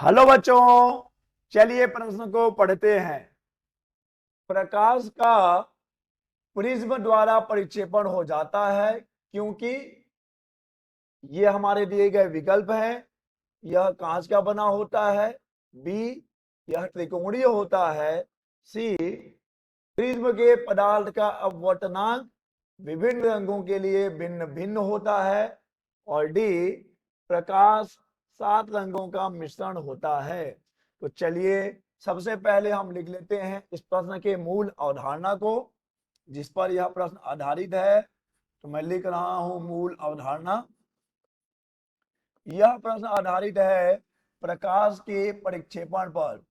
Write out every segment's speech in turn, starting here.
Hello बच्चों, चलिए प्रश्न को पढ़ते हैं। प्रकाश का प्रिज्म द्वारा परिक्षेपण हो जाता है क्योंकि ये हमारे दिए गए विकल्प हैं। यह कांच का बना होता है, बी यह त्रिकोणीय होता है, सी प्रिज्म के पदार्थ का अपवर्तनांक विभिन्न रंगों के लिए भिन्न भिन्न होता है, और डी प्रकाश 7 रंगों का मिश्रण होता है। तो चलिए सबसे पहले हम लिख लेते हैं इस प्रश्न के मूल अवधारणा को, जिस पर यह प्रश्न आधारित है। तो मैं लिख रहा हूं मूल अवधारणा। यह प्रश्न आधारित है प्रकाश के परिक्षेपण पर।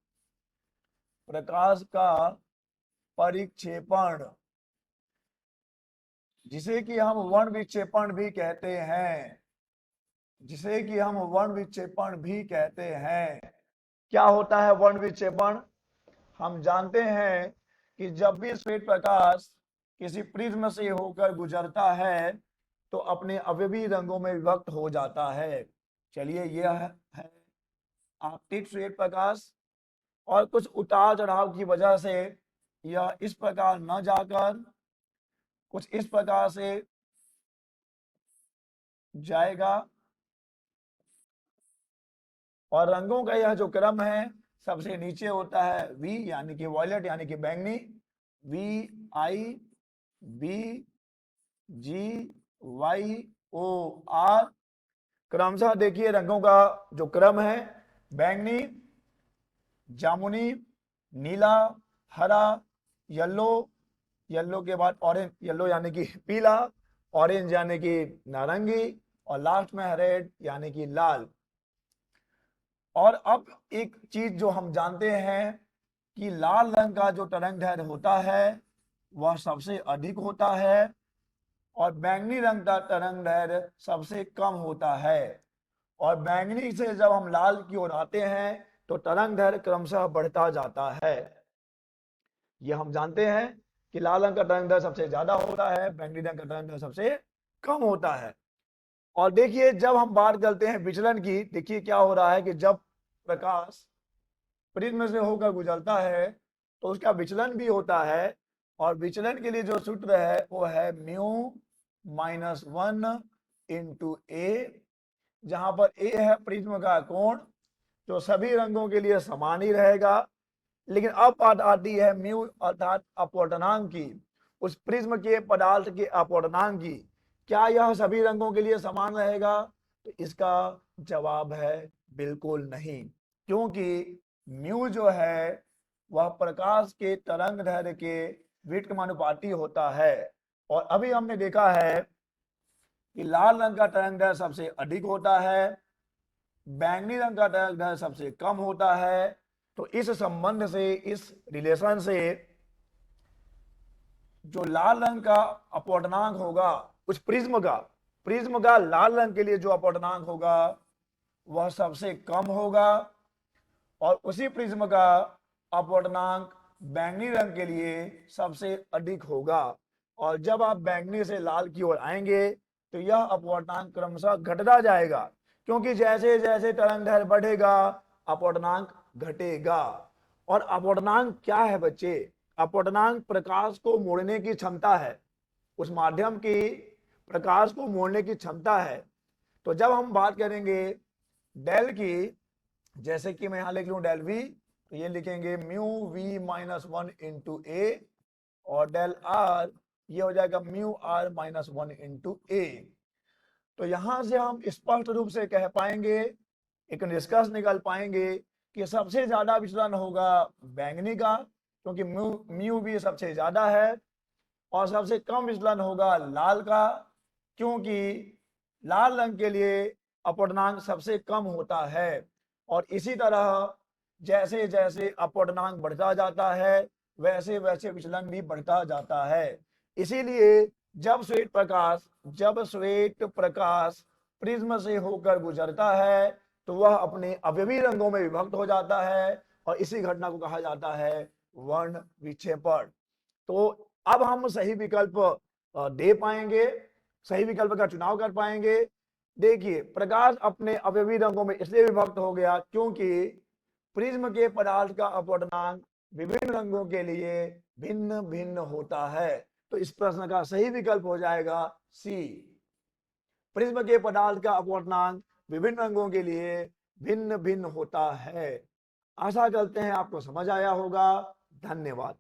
प्रकाश का परिक्षेपण, जिसे कि हम वर्ण विक्षेपण भी कहते हैं, जिसे कि हम वर्ण विक्षेपण भी कहते हैं। क्या होता है वर्ण विक्षेपण? हम जानते हैं कि जब भी श्वेत प्रकाश किसी प्रिज्म से होकर गुजरता है तो अपने अवयवी रंगों में विभक्त हो जाता है। चलिए यह है आपतित श्वेत प्रकाश, और कुछ उतार चढ़ाव की वजह से यह इस प्रकार न जाकर कुछ इस प्रकार से जाएगा, और रंगों का यह जो क्रम है सबसे नीचे होता है वी यानी कि वॉयलेट यानी कि बैंगनी, V I B G Y O R. क्रमशः देखिए रंगों का जो क्रम है, बैंगनी, जामुनी, नीला, हरा, येलो, येलो के बाद ऑरेंज, येलो यानी कि पीला, ऑरेंज यानी कि नारंगी, और लास्ट में रेड यानी कि लाल। और अब एक चीज जो हम जानते हैं कि लाल रंग का जो तरंगदैर्घ्य होता है वह सबसे अधिक होता है, और बैंगनी रंग का तरंगदैर्घ्य सबसे कम होता है। और बैंगनी से जब हम लाल की ओर आते हैं तो तरंगदैर्घ्य क्रमशः बढ़ता जाता है। यह हम जानते हैं कि लाल रंग का तरंगदैर्घ्य सबसे ज्यादा होता है, बैंगनी रंग का तरंगदैर्घ्य सबसे कम होता है। और देखिए जब हम बात करते हैं विचलन की, देखिए क्या हो रहा है कि जब प्रकाश प्रिज्म से होकर गुजरता है तो उसका विचलन भी होता है, और विचलन के लिए जो सूत्र है वो है म्यू माइनस 1 इंटू ए, जहां पर ए है प्रिज्म का कोण जो सभी रंगों के लिए समान ही रहेगा। लेकिन अब बात आती है म्यू अर्थात अपवर्तनांक की, उस प्रिज्म के पदार्थ के अपवर्तनांक की। क्या यह सभी रंगों के लिए समान रहेगा? तो इसका जवाब है बिल्कुल नहीं, क्योंकि म्यू जो है वह प्रकाश के तरंगदैर्घ्य के व्युत्क्रमानुपाती होता है। और अभी हमने देखा है कि लाल रंग का तरंगदैर्घ्य सबसे अधिक होता है, बैंगनी रंग का तरंगदैर्घ्य सबसे कम होता है। तो इस संबंध से, इस रिलेशन से, जो लाल रंग का अपवर्तनांक होगा उस प्रिज्म का लाल रंग के लिए जो अपवर्तनांक होगा वह सबसे कम होगा, और उसी प्रिज्म का अपवर्तनांक बैंगनी रंग के लिए सबसे अधिक होगा। और जब आप बैंगनी से लाल की ओर आएंगे तो यह अपवर्तनांक क्रमशः घटता जाएगा, क्योंकि जैसे जैसे तरंगदैर्घ्य बढ़ेगा अपवर्तनांक घटेगा। और अपवर्तनांक क्या है बच्चे? अपवर्तनांक प्रकाश को मोड़ने की क्षमता है, उस माध्यम की प्रकाश को मोड़ने की क्षमता है। तो जब हम बात करेंगे डेल की, जैसे कि मैं यहां लिख लूं डेल वी, तो ये लिखेंगे म्यू वी माइनस 1 इंटू ए, और डेल आर ये हो जाएगा म्यू आर माइनस 1 इंटू ए। तो यहां से हम स्पष्ट रूप से कह पाएंगे, एक निष्कर्ष निकाल पाएंगे कि सबसे ज्यादा विचलन होगा बैंगनी का, क्योंकि म्यू भी सबसे ज्यादा है, और सबसे कम विचलन होगा लाल का, क्योंकि लाल रंग के लिए अपवर्तनांक सबसे कम होता है। और इसी तरह जैसे जैसे अपवर्तनांक बढ़ता जाता है वैसे वैसे विचलन भी बढ़ता जाता है। इसीलिए जब श्वेत प्रकाश प्रिज्म से होकर गुजरता है तो वह अपने अवयवी रंगों में विभक्त हो जाता है, और इसी घटना को कहा जाता है वर्ण विक्षेपण। तो अब हम सही विकल्प दे पाएंगे, सही विकल्प का चुनाव कर पाएंगे। देखिए, प्रकाश अपने अवयवी रंगों में इसलिए विभक्त हो गया क्योंकि प्रिज्म के पदार्थ का अपवर्तनांक विभिन्न रंगों के लिए भिन्न भिन्न होता है। तो इस प्रश्न का सही विकल्प हो जाएगा सी। प्रिज्म के पदार्थ का अपवर्तनांक विभिन्न रंगों के लिए भिन्न भिन्न होता है। आशा करते हैं आपको समझ आया होगा। धन्यवाद।